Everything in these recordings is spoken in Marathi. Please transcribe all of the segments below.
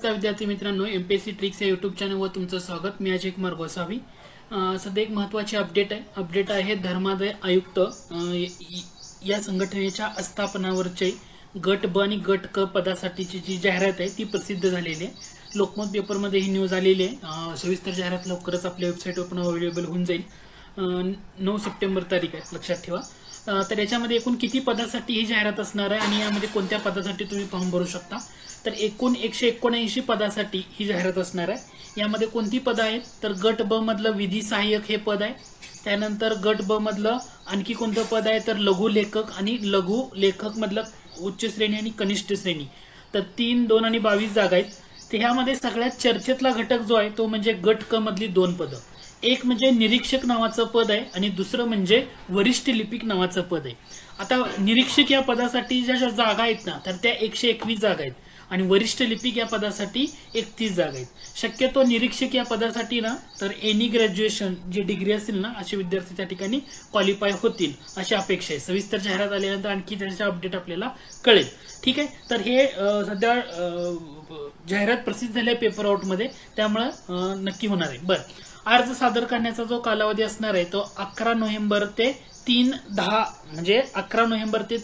नमस्कार विद्यार्थी मित्रांनो, एमपीएससी ट्रिक्स या यूट्यूब चॅनलवर तुमचं स्वागत। मी अजय कुमार गोसावी। सध्या एक महत्त्वाची अपडेट आहे धर्मादाय आयुक्त या संघटनेच्या आस्थापनावरचे गट ब आणि गट क पदासाठीची जी जाहिरात आहे ती प्रसिद्ध झालेली आहे। लोकमत पेपरमध्ये ही न्यूज आलेली आहे। सविस्तर जाहिरात लवकरच आपल्या वेबसाईटवर पण अवेलेबल होऊन जाईल। 9 सप्टेंबर तारीख आहे, लक्षात ठेवा। तर याच्यामध्ये एकूण किती पदासाठी ही जाहिरात असणार आहे आणि यामध्ये कोणत्या पदासाठी तुम्ही फॉर्म भरू शकता, तर एकूण 179 पदासाठी ही जाहिरात असणार आहे। यामध्ये कोणती पद आहेत, तर गट ब मधलं विधी सहाय्यक हे पद आहे। त्यानंतर गट ब मधलं आणखी कोणतं पद आहे, तर लघु लेखक आणि लघु लेखक मधलं उच्च श्रेणी आणि कनिष्ठ श्रेणी। तर 3, 2 आणि 22 जागा आहेत। तर ह्यामध्ये सगळ्यात चर्चेतला घटक जो आहे तो म्हणजे गट क मधली 2 पदं। एक म्हणजे निरीक्षक नावाचं पद आहे आणि दुसरं म्हणजे वरिष्ठ लिपिक नावाचं पद आहे। आता निरीक्षक या पदासाठी ज्या जागा आहेत ना, तर त्या 121 जागा आहेत आणि वरिष्ठ लिपिक या पदासाठी 31 जागा आहेत। शक्यतो निरीक्षक या पदासाठी ना, तर एनी ग्रॅज्युएशन जी डिग्री असेल ना, असे विद्यार्थी त्या ठिकाणी क्वालिफाय होतील अशी अपेक्षा आहे। सविस्तर जाहिरात आल्यानंतर आणखी त्याचा अपडेट आपल्याला कळेल, ठीक आहे। तर हे सध्या जाहिरात प्रसिद्ध झाली आहे पेपर आउट मध्ये, त्यामुळे नक्की होणार आहे। बरं, अर्ज सादर करण्याचा जो कालावधी असणार आहे तो 11 नोव्हेंबर ते 3/10 म्हणजे 11 नोव्हेंबर ते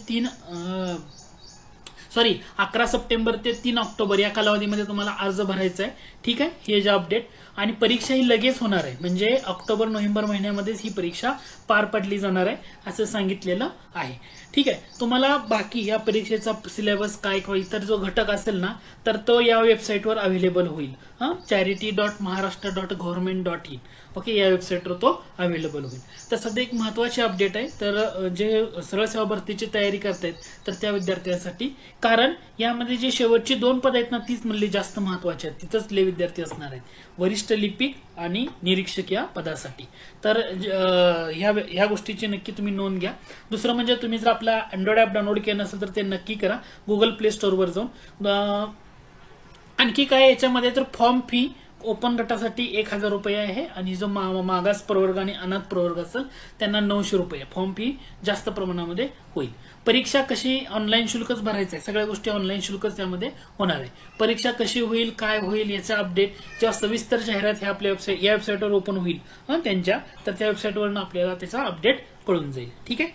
11 सप्टेंबर ते 3 ऑक्टोबर या कालावधीमध्ये तुम्हाला अर्ज भरायचा आहे, ठीक आहे। हे जे अपडेट आणि परीक्षा ही लगेच होणार आहे, म्हणजे ऑक्टोबर नोव्हेंबर महिन्यामध्येच ही परीक्षा पार पडली जाणार आहे असं सांगितलेलं आहे, ठीक आहे। तुम्हाला बाकी या परीक्षेचा सिलेबस काय किंवा इतर जो घटक असेल ना, तर तो या वेबसाईटवर अवेलेबल होईल। charity.maharashtra.government.in ओके, या वेबसाईटवर तो अवेलेबल होईल। तर सध्या एक महत्त्वाची अपडेट आहे, तर जे सरळ सेवा भरतीची तयारी करतायत तर त्या विद्यार्थ्यांसाठी, कारण यामध्ये जे शेवटची 2 पद आहेत ना, तीच म्हणली जास्त महत्त्वाची आहेत, तिथंच ले विद्यार्थी असणार आहेत, वरिष्ठ लिपिक आणि निरीक्षक या पदासाठी। तर ह्या गोष्टीची नक्की तुम्ही नोंद घ्या। दुसरं म्हणजे तुम्ही जर आपला अँड्रॉइड ॲप डाउनलोड केलं नसेल तर ते नक्की करा, गुगल प्ले स्टोअरवर जाऊन। आणखी काय याच्यामध्ये, तर फॉर्म फी ओपन गटासाठी 1000 रुपये आहे आणि जो मागास प्रवर्ग आणि अनाथ प्रवर्ग असेल त्यांना 900 रुपये फॉर्म फी जास्त प्रमाणामध्ये होईल। परीक्षा कशी, ऑनलाईन शुल्कच भरायचं आहे, सगळ्या गोष्टी ऑनलाईन शुल्कच त्यामध्ये होणार आहे। परीक्षा कशी होईल, काय होईल याचा अपडेट जेव्हा सविस्तर जाहिरात ह्या आपल्या या वेबसाईटवर ओपन होईल त्यांच्या, तर त्या वेबसाईटवरून आपल्याला त्याचा अपडेट कळून जाईल, ठीक आहे।